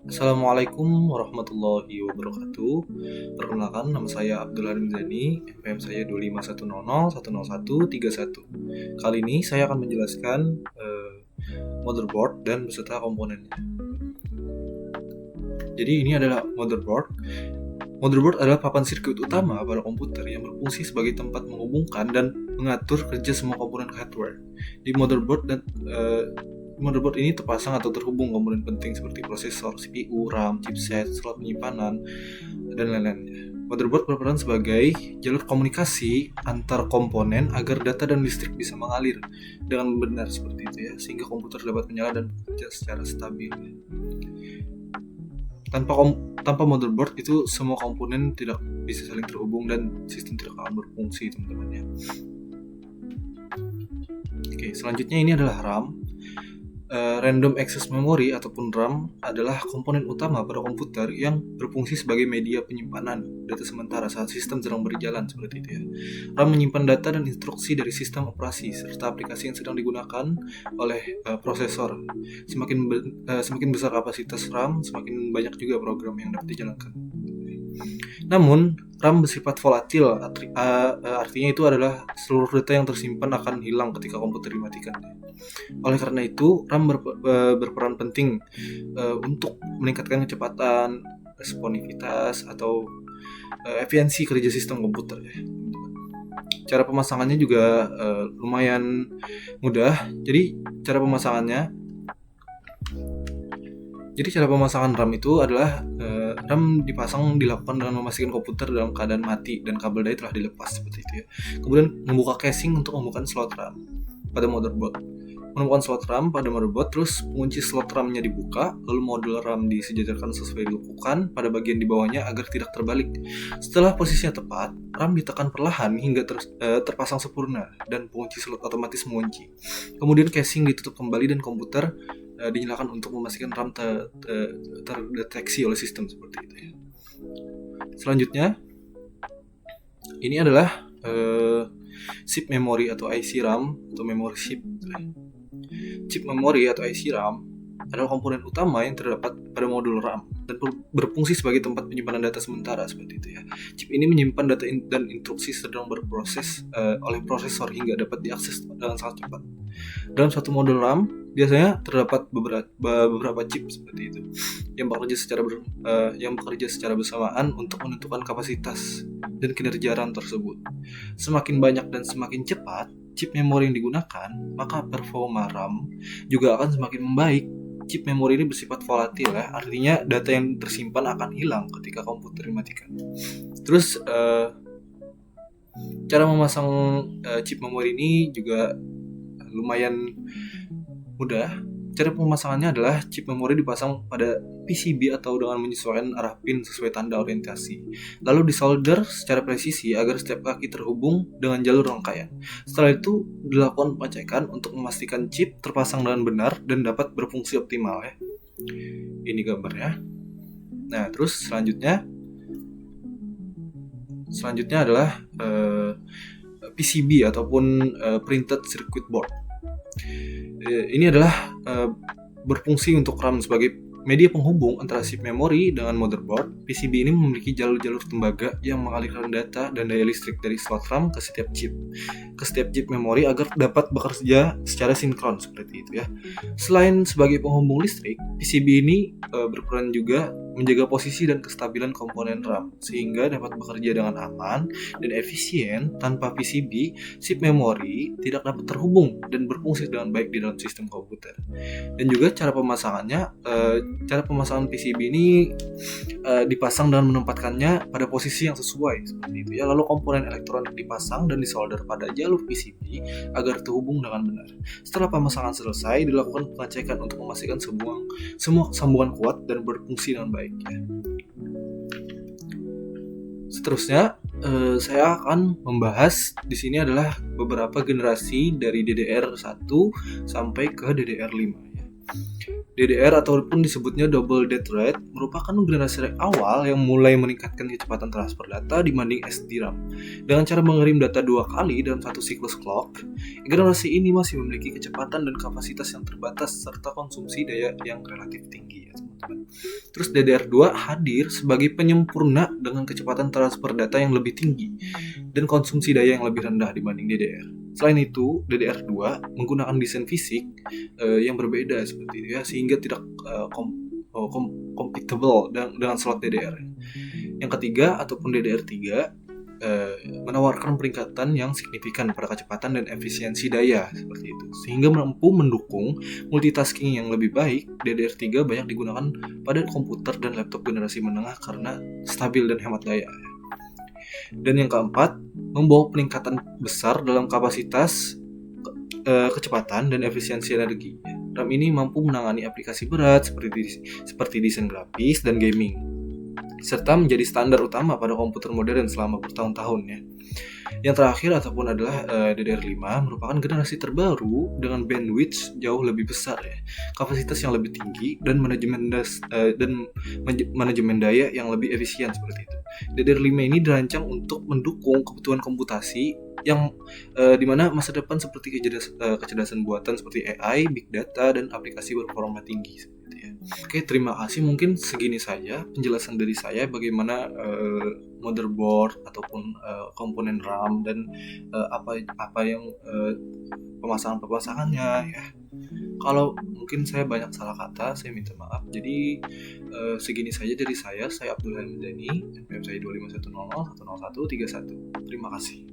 Assalamualaikum warahmatullahi wabarakatuh. Perkenalkan, nama saya Abdul Halim Zani, NPM saya 25100100131. Kali ini saya akan menjelaskan motherboard dan beserta komponennya. Jadi ini adalah motherboard. Motherboard adalah papan sirkuit utama pada komputer yang berfungsi sebagai tempat menghubungkan dan mengatur kerja semua komponen hardware. Di motherboard ini terpasang atau terhubung komponen penting seperti prosesor, CPU, RAM, chipset, slot penyimpanan, dan lain-lainnya. Motherboard berperan sebagai jalur komunikasi antar komponen agar data dan listrik bisa mengalir dengan benar seperti itu ya, sehingga komputer dapat menyala dan bekerja secara stabil. Tanpa motherboard itu semua komponen tidak bisa saling terhubung dan sistem tidak akan berfungsi, teman-teman ya. Oke, selanjutnya ini adalah RAM. Random Access Memory ataupun RAM adalah komponen utama pada komputer yang berfungsi sebagai media penyimpanan data sementara saat sistem sedang berjalan seperti itu ya. RAM menyimpan data dan instruksi dari sistem operasi serta aplikasi yang sedang digunakan oleh prosesor. Semakin besar kapasitas RAM, semakin banyak juga program yang dapat dijalankan. Namun, RAM bersifat volatil, artinya itu adalah seluruh data yang tersimpan akan hilang ketika komputer dimatikan. Oleh karena itu, RAM berperan penting untuk meningkatkan kecepatan, responsivitas, atau efisiensi kerja sistem komputer ya. Cara pemasangannya juga lumayan mudah. Jadi cara pemasangan RAM itu adalah RAM dilakukan dengan memastikan komputer dalam keadaan mati dan kabel daya telah dilepas seperti itu ya. Kemudian membuka casing untuk membuka slot RAM pada motherboard. Menemukan slot RAM pada motherboard, terus mengunci slot RAM-nya dibuka, lalu modul RAM disejajarkan sesuai dilekukan pada bagian di bawahnya agar tidak terbalik. Setelah posisinya tepat, RAM ditekan perlahan hingga terpasang sempurna dan pengunci slot otomatis mengunci. Kemudian casing ditutup kembali dan komputer dinyalakan untuk memastikan RAM terdeteksi oleh sistem seperti itu ya. Selanjutnya, ini adalah chip memory atau IC RAM atau memory chip. Chip memori atau IC RAM adalah komponen utama yang terdapat pada modul RAM dan berfungsi sebagai tempat penyimpanan data sementara seperti itu ya. Chip ini menyimpan data dan instruksi sedang berproses oleh prosesor hingga dapat diakses dengan sangat cepat. Dalam satu modul RAM biasanya terdapat beberapa chip seperti itu yang bekerja secara bersamaan untuk menentukan kapasitas dan kinerja RAM tersebut. Semakin banyak dan semakin cepat chip memori yang digunakan, maka performa RAM juga akan semakin membaik. Chip memori ini bersifat volatil ya, artinya data yang tersimpan akan hilang ketika komputer dimatikan. Terus cara memasang chip memori ini juga lumayan mudah. Cara pemasangannya adalah chip memori dipasang pada PCB atau dengan menyesuaikan arah pin sesuai tanda orientasi. Lalu disolder secara presisi agar setiap kaki terhubung dengan jalur rangkaian. Setelah itu dilakukan pengecekan untuk memastikan chip terpasang dengan benar dan dapat berfungsi optimal ya. Ini gambarnya. Nah, terus selanjutnya adalah PCB ataupun printed circuit board. Ini adalah berfungsi untuk RAM sebagai media penghubung antara chip memori dengan motherboard. PCB ini memiliki jalur-jalur tembaga yang mengalirkan data dan daya listrik dari slot RAM ke setiap chip memori agar dapat bekerja secara sinkron seperti itu ya. Selain sebagai penghubung listrik, PCB ini berperan juga menjaga posisi dan kestabilan komponen RAM sehingga dapat bekerja dengan aman dan efisien. Tanpa PCB, chip memori tidak dapat terhubung dan berfungsi dengan baik di dalam sistem komputer. Dan juga cara pemasangan PCB ini dipasang dan menempatkannya pada posisi yang sesuai seperti itu ya. Lalu komponen elektronik dipasang dan disolder pada jalur PCB agar terhubung dengan benar. Setelah pemasangan selesai, dilakukan pengecekan untuk memastikan semua sambungan kuat dan berfungsi dengan baik ya. Seterusnya, saya akan membahas di sini adalah beberapa generasi dari DDR1 sampai ke DDR5 ya. DDR ataupun disebutnya double dead rate merupakan generasi awal yang mulai meningkatkan kecepatan transfer data dibanding SDRAM. Dengan cara mengirim data 2 kali dalam satu siklus clock, generasi ini masih memiliki kecepatan dan kapasitas yang terbatas serta konsumsi daya yang relatif tinggi ya teman-teman. teman-teman. Terus DDR2 hadir sebagai penyempurna dengan kecepatan transfer data yang lebih tinggi dan konsumsi daya yang lebih rendah dibanding DDR. Selain itu, DDR2 menggunakan desain fisik yang berbeda seperti itu ya, sehingga tidak compatible dengan slot DDR. Yang ketiga ataupun DDR3 menawarkan peningkatan yang signifikan pada kecepatan dan efisiensi daya seperti itu, sehingga mampu mendukung multitasking yang lebih baik. DDR3 banyak digunakan pada komputer dan laptop generasi menengah karena stabil dan hemat daya. Dan yang keempat, membawa peningkatan besar dalam kapasitas, kecepatan dan efisiensi energi. RAM ini mampu menangani aplikasi berat seperti desain grafis dan gaming, serta menjadi standar utama pada komputer modern selama bertahun-tahun ya. Yang terakhir ataupun adalah DDR5 merupakan generasi terbaru dengan bandwidth jauh lebih besar ya, kapasitas yang lebih tinggi dan manajemen daya yang lebih efisien seperti itu. DDR5 ini dirancang untuk mendukung kebutuhan komputasi yang dimana masa depan seperti kecerdasan buatan seperti AI, big data, dan aplikasi berperforma tinggi seperti ya. Oke, terima kasih. Mungkin segini saja penjelasan dari saya bagaimana motherboard ataupun komponen RAM dan apa yang pemasangannya ya. Kalau mungkin saya banyak salah kata, saya minta maaf. Jadi segini saja dari saya Abdul Hamidani, NPM saya 25100 10131. Terima kasih.